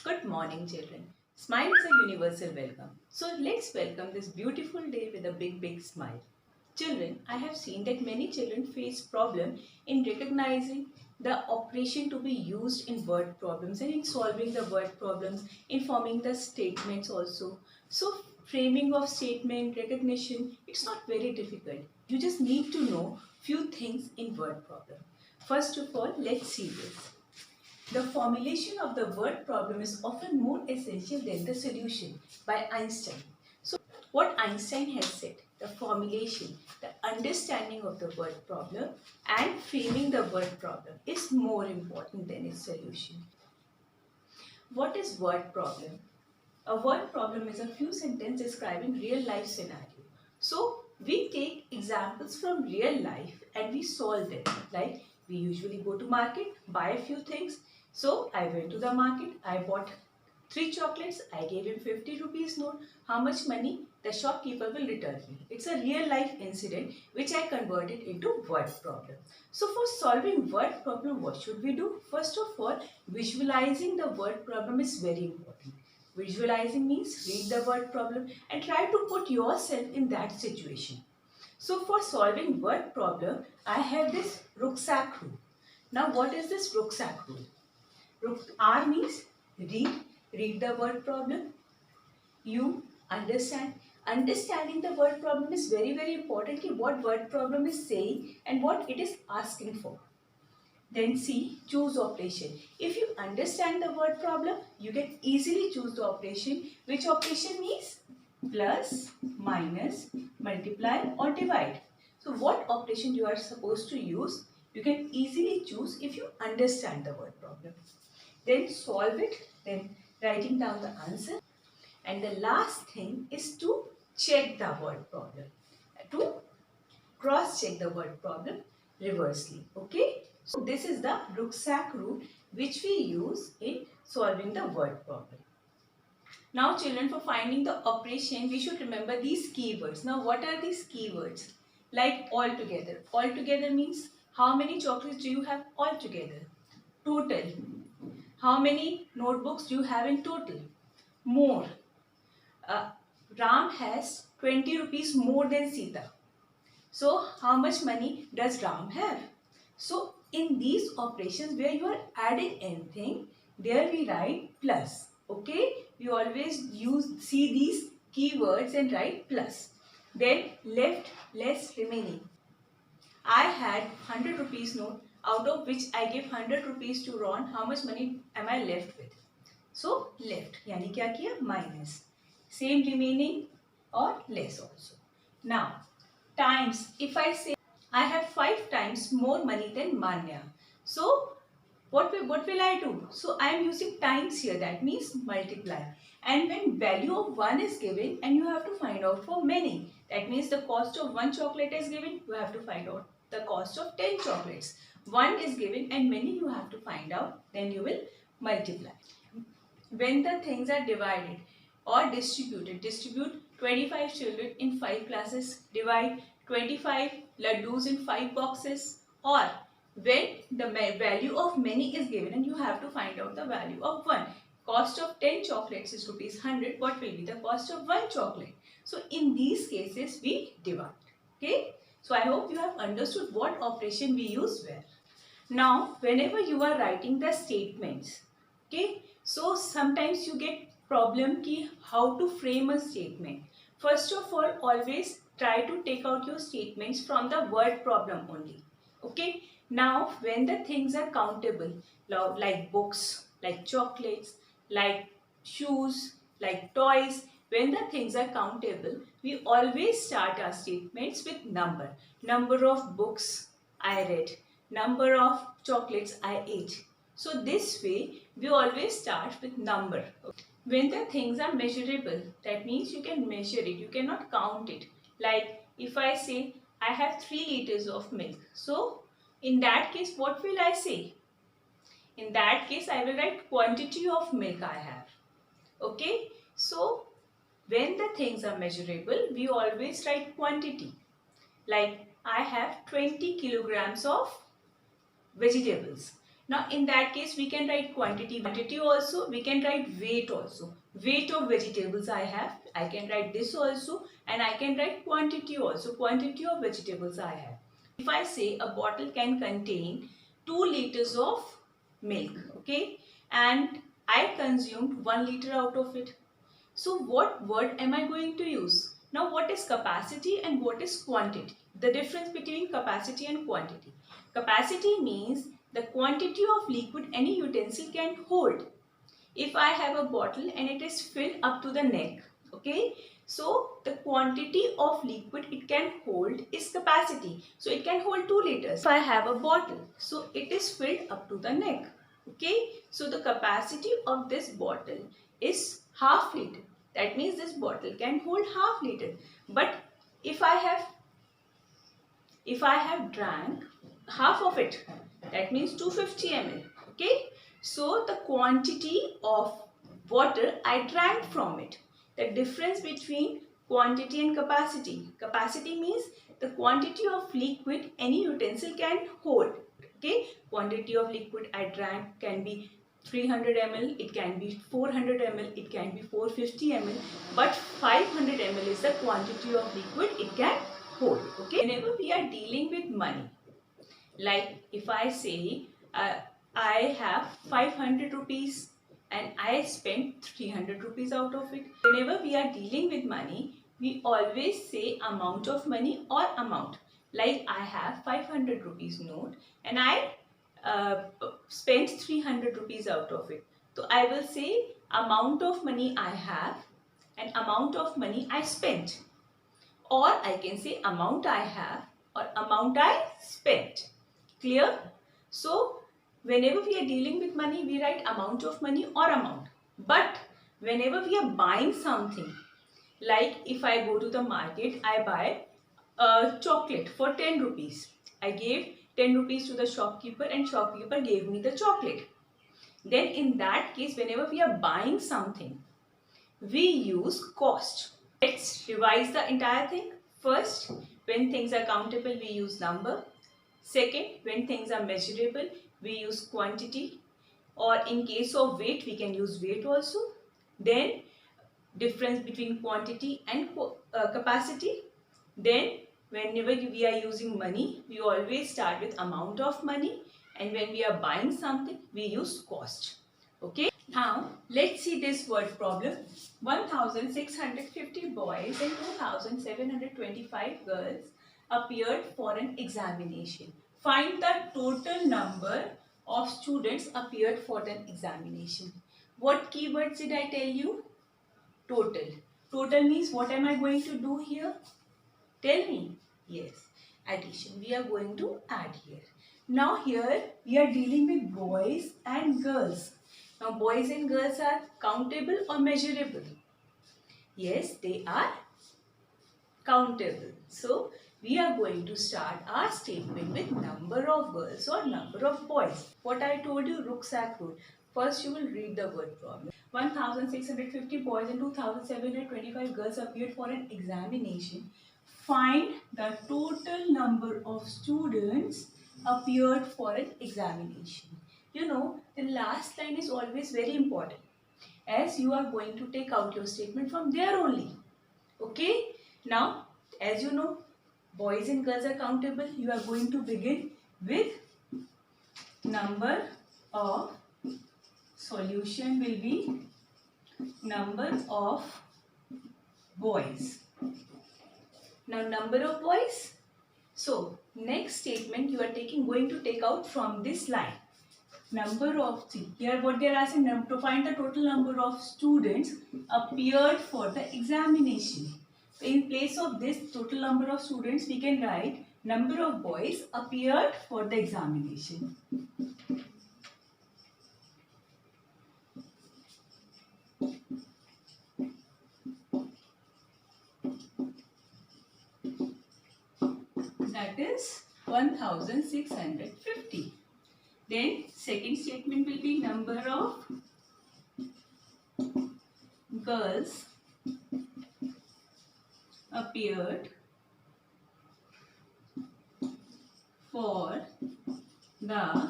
Good morning, children. Smile is a universal welcome. So let's welcome this beautiful day with a big smile. Children, I have seen that many children face problem in recognizing the operation to be used in word problems and in solving the word problems, in forming the statements also. So framing of statement, recognition, it's not very difficult. You just need to know few things in word problem. First of all, let's see this. The formulation of the word problem is often more essential than the solution by Einstein. So, what Einstein has said, the formulation, the understanding of the word problem and framing the word problem is more important than its solution. What is word problem? A word problem is a few sentences describing real life scenario. So, we take examples from real life and we solve them. Like we usually go to market, buy a few things. So, I went to the market, I bought 3 chocolates, I gave him 50 rupees note. How much money? The shopkeeper will return me. It's a real life incident which I converted into word problem. So for solving word problem, what should we do? First of all, visualizing the word problem is very important. Visualizing means read the word problem and try to put yourself in that situation. So for solving word problem, I have this rucksack rule. Now what is this rucksack rule? R means read the word problem. You understand. Understanding the word problem is very important. What word problem is saying and what it is asking for. Then C, choose operation. If you understand the word problem, you can easily choose the operation. Which operation means? Plus, minus, multiply or divide. So what operation you are supposed to use, you can easily choose if you understand the word problem. Then solve it, then writing down the answer. And the last thing is to check the word problem. To cross check the word problem reversely. Okay. So this is the rucksack rule which we use in solving the word problem. Now children, for finding the operation, we should remember these keywords. Now what are these keywords? Like altogether. Altogether means how many chocolates do you have altogether? Total. How many notebooks do you have in total? More. Ram has 20 rupees more than Sita. So how much money does Ram have? So in these operations where you are adding anything, there we write plus. Okay, we always see these keywords and write plus. Then left, less, remaining. I had 100 rupees note, out of which I gave 100 rupees to Ron. How much money am I left with? So left, यानी क्या किया? Minus. Same remaining or less also. Now times, if I say I have 5 times more money than Manya. So what will I do? So I am using times here, that means multiply. And when value of 1 is given and you have to find out for many, that means the cost of 1 chocolate is given, you have to find out the cost of 10 chocolates. 1 is given and many you have to find out, then you will multiply. When the things are divided or distributed, distribute 25 children in 5 classes, divide 25 laddus in 5 boxes, or when the value of many is given and you have to find out the value of 1. Cost of 10 chocolates is rupees 100. What will be the cost of 1 chocolate? So in these cases we divide. Okay. So I hope you have understood what operation we use where. Now whenever you are writing the statements, okay, so sometimes you get problem ki how to frame a statement. First of all, always try to take out your statements from the word problem only. Okay. Now when the things are countable, like books, like chocolates, like shoes, like toys, when the things are countable, we always start our statements with number. Number of books I read, number of chocolates I ate. So this way we always start with number. When the things are measurable, that means you can measure it, you cannot count it. Like if I say I have 3 liters of milk. So in that case, what will I say? In that case, I will write quantity of milk I have. Okay. So when the things are measurable, we always write quantity. Like I have 20 kilograms of vegetables. Now in that case we can write quantity also, we can write weight also. Weight of vegetables I have, I can write this also, and I can write quantity also, quantity of vegetables I have. If I say a bottle can contain 2 liters of milk, okay, and I consumed 1 liter out of it. So what word am I going to use? Now what is capacity and what is quantity? The difference between capacity and quantity. Capacity means the quantity of liquid any utensil can hold. If I have a bottle and it is filled up to the neck, okay, so the quantity of liquid it can hold is capacity. So it can hold 2 liters. If I have a bottle, so it is filled up to the neck, okay, so the capacity of this bottle is half liter. That means this bottle can hold half liter. But if I have drank half of it, that means 250 ml, okay, so the quantity of water I drank from it. The difference between quantity and capacity. Capacity means the quantity of liquid any utensil can hold, okay. Quantity of liquid I drank can be 300 ml, it can be 400 ml, it can be 450 ml, but 500 ml is the quantity of liquid it can hold, okay. Whenever we are dealing with money, like if I say I have 500 rupees and I spent 300 rupees out of it. Whenever we are dealing with money, we always say amount of money or amount. Like I have 500 rupees note and I spent 300 rupees out of it. So I will say amount of money I have and amount of money I spent. Or I can say amount I have or amount I spent. Clear? So, whenever we are dealing with money, we write amount of money or amount. But whenever we are buying something, like if I go to the market, I buy a chocolate for 10 rupees. I gave 10 rupees to the shopkeeper and shopkeeper gave me the chocolate. Then in that case, whenever we are buying something, we use cost. Let's revise the entire thing. First, when things are countable, we use number. Second, when things are measurable, we use quantity, or in case of weight, we can use weight also. Then, difference between quantity and capacity. Then, whenever we are using money, we always start with amount of money, and when we are buying something, we use cost. Okay. Now, let's see this word problem. 1,650 boys and 2,725 girls appeared for an examination. Find the total number of students appeared for the examination. What keywords did I tell you? Total. Total means what am I going to do here? Tell me. Yes, addition. We are going to add here. Now here we are dealing with boys and girls. Now boys and girls are countable or measurable? Yes, they are countable. So we are going to start our statement with number of girls or number of boys. What I told you, rucksack rule. First you will read the word problem. 1,650 boys and 2,725 girls appeared for an examination. Find the total number of students appeared for an examination. You know, the last line is always very important, as you are going to take out your statement from there only. Okay? Now, as you know, boys and girls are countable. You are going to begin with number of, solution will be number of boys. Now, number of boys. So, next statement you are going to take out from this line. Number of, see, here what they are asking, to find the total number of students appeared for the examination. So, in place of this total number of students, we can write number of boys appeared for the examination. That is 1,650. Then second statement will be number of girls appeared for the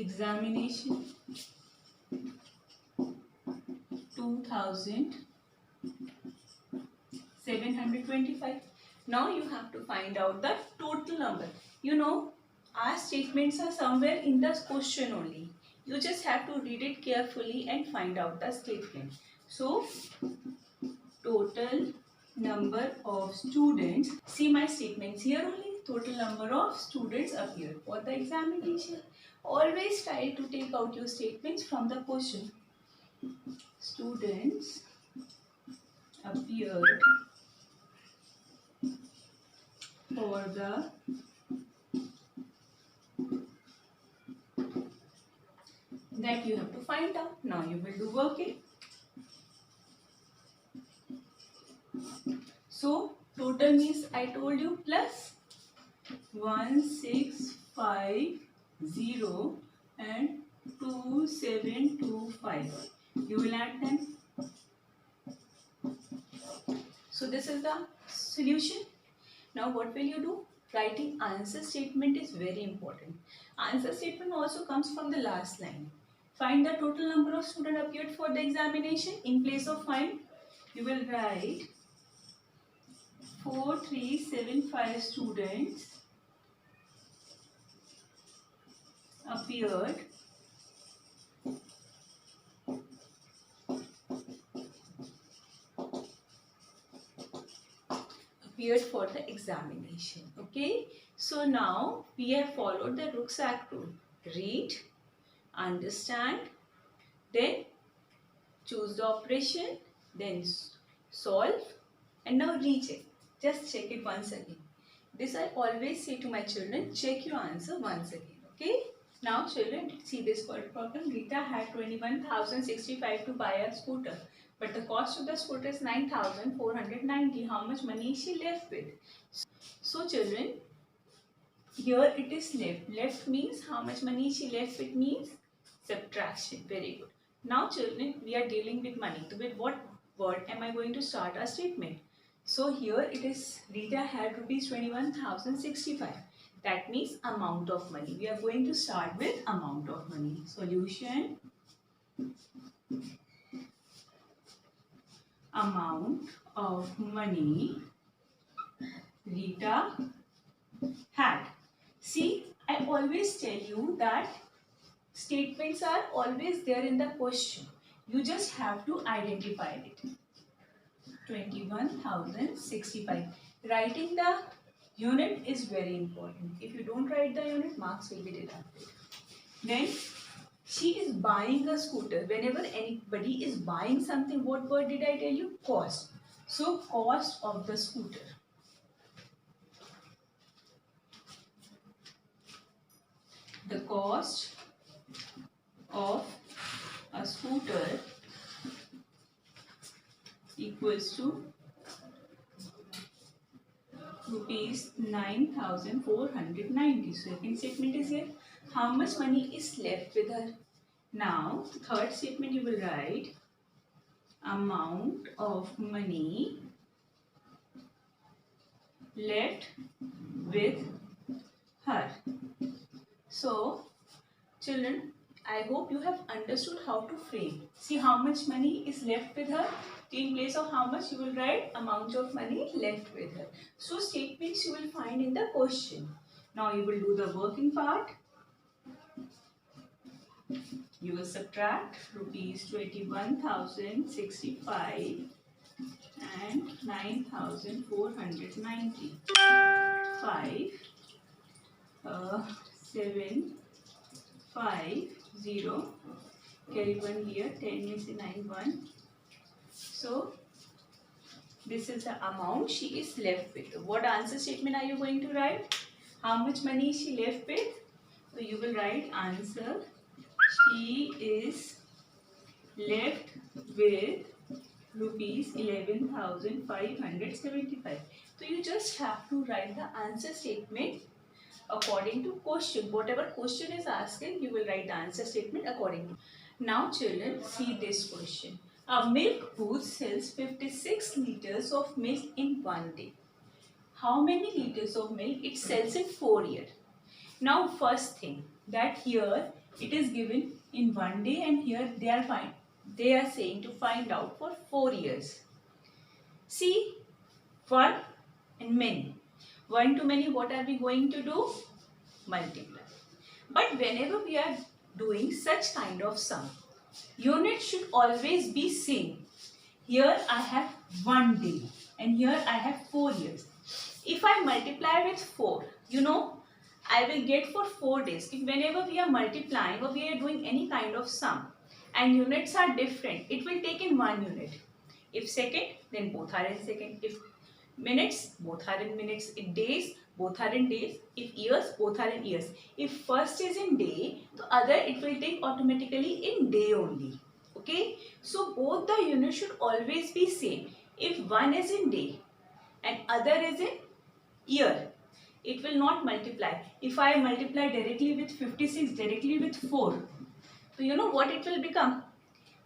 examination 2725. Now you have to find out the total number. You know, our statements are somewhere in the question only. You just have to read it carefully and find out the statement. So, total number of students. See my statements here only. Total number of students appeared for the examination. Always try to take out your statements from the question. Students appeared for the that you have to find out. Now you will do working. So total means I told you plus 1650 and 2725. You will add them. So this is the solution. Now what will you do? Writing answer statement is very important. Answer statement also comes from the last line. Find the total number of students appeared for the examination. In place of find, you will write 4375 students appeared for the examination. Okay, so now we have followed the rucksack rule. Read, understand, then choose the operation, then solve, and now recheck. Just check it once again. This I always say to my children, check your answer once again. Okay, now children, see this problem. Rita had 21,065 to buy a scooter, but the cost of the scooter is 9,490. How much money is she left with? So children, here it is left. Left means how much money she left with means subtraction. Very good. Now children, we are dealing with money. So with what word am I going to start our statement? So here it is Rita had rupees 21,065. That means amount of money. We are going to start with amount of money. Solution. Amount of money Rita had. See, I always tell you that statements are always there in the question. You just have to identify it. 21,065. Writing the unit is very important. If you don't write the unit, marks will be deducted. Then she is buying a scooter. Whenever anybody is buying something, what word did I tell you? Cost. So cost of the scooter. The cost of a scooter equals to rupees 9,490. So second statement is here. How much money is left with her? Now third statement you will write amount of money left with her. So children, I hope you have understood how to frame. See how much money is left with her. In place of how much you will write amount of money left with her. So statements you will find in the question. Now you will do the working part. You will subtract rupees 21,065 and 9,490. 7, 5, 0. Carry 1 here. 10 is 9, 1. So this is the amount she is left with. What answer statement are you going to write? How much money is she left with? So you will write answer. She is left with rupees 11,575. So you just have to write the answer statement according to question. Whatever question is asking, you will write the answer statement according to. Now children, see this question. A milk booth sells 56 liters of milk in one day. How many liters of milk it sells in 4 years? Now first thing that here It is given in 1 day, and here they are saying to find out for 4 years. See, 1 and many. 1 to many, what are we going to do? Multiply. But whenever we are doing such kind of sum, units should always be same. Here I have 1 day and here I have 4 years. If I multiply with 4, I will get for 4 days. If whenever we are multiplying or we are doing any kind of sum and units are different, it will take in 1 unit. If second, then both are in second. If minutes, both are in minutes. If days, both are in days. If years, both are in years. If first is in day, the other it will take automatically in day only. Okay, so both the units should always be same. If one is in day and other is in year, it will not multiply. If I multiply directly with 56, directly with 4, so you know what it will become?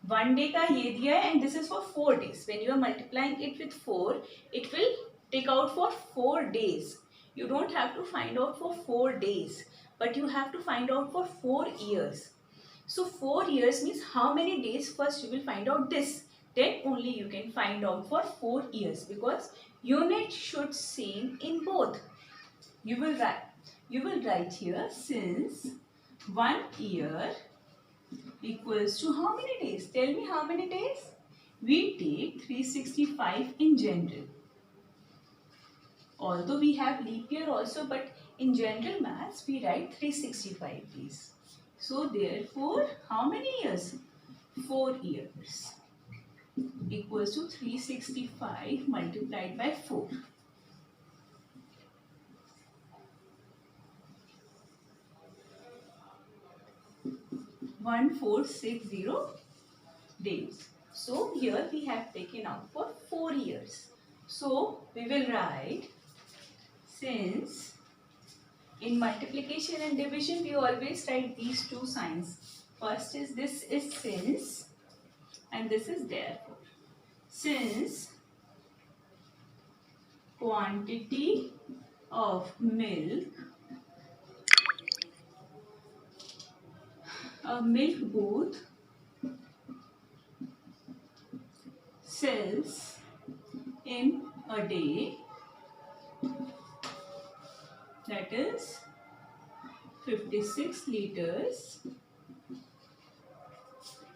1 day का ये दिया है and this is for 4 days. When you are multiplying it with 4, it will take out for 4 days. You don't have to find out for 4 days, but you have to find out for 4 years. So 4 years means how many days first you will find out this. Then only you can find out for 4 years, because unit should same in both. You will write here, since 1 year equals to how many days? Tell me how many days? We take 365 in general. Although we have leap year also, but in general maths we write 365 days. So therefore, how many years? 4 years equals to 365 multiplied by 4. 1460 days. So here we have taken out for 4 years. So we will write, since in multiplication and division we always write these two signs. First is this is since and this is therefore. Since quantity of milk, a milk booth sells in a day, that is 56 liters.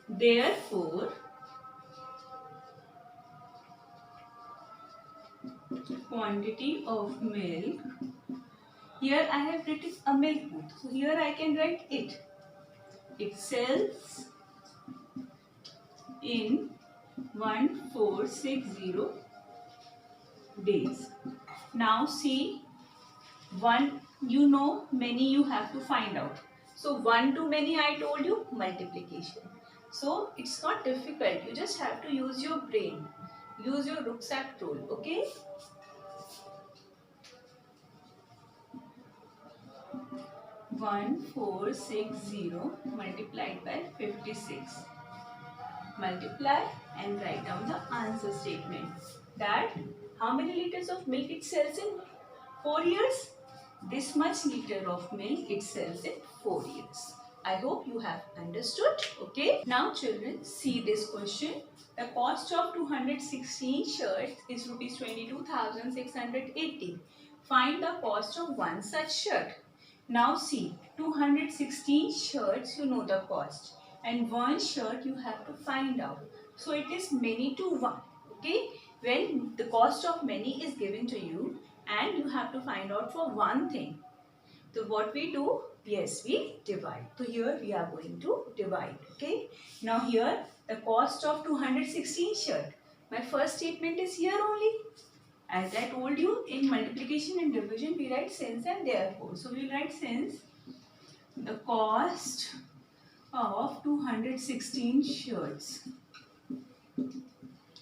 Therefore, quantity of milk, here I have written a milk booth, so here I can write it. It sells in 1460 days. Now see, one, many you have to find out. So 1 to many I told you, multiplication. So it's not difficult. You just have to use your brain. Use your rucksack rule, okay? One 460 multiplied by 56. Multiply and write down the answer statement. That how many liters of milk it sells in 4 years? This much liter of milk it sells in 4 years. I hope you have understood. Okay. Now children, see this question. The cost of 216 shirts is rupees 22,680. Find the cost of one such shirt. Now see, 216 shirts, you know the cost, and one shirt you have to find out. So it is many to one. Okay. When the cost of many is given to you and you have to find out for one thing, so what we do? Yes, we divide. So here we are going to divide. Okay. Now here the cost of 216 shirt. My first statement is here only. As I told you, in multiplication and division we write since and therefore. So we will write since the cost of 216 shirts,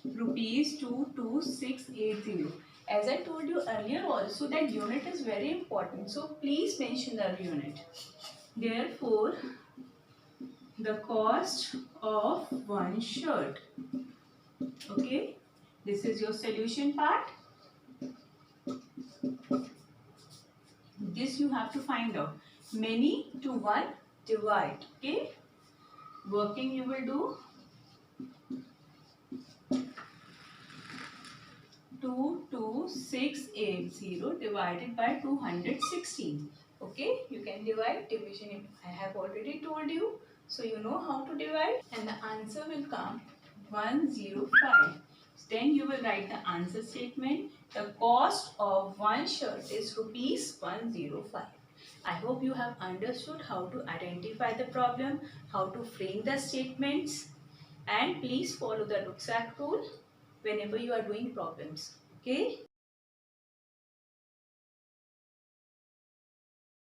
rupees 22680. As I told you earlier also, that unit is very important. So please mention the unit. Therefore, the cost of one shirt. Okay. This is your solution part. This you have to find out. Many to one, divide. Okay, working you will do 22680 divided by 216. Okay, you can divide. Division I have already told you, so you know how to divide, and the answer will come 105. Then you will write the answer statement. The cost of one shirt is rupees 105. I hope you have understood how to identify the problem, how to frame the statements, and please follow the rucksack rule whenever you are doing problems. Okay.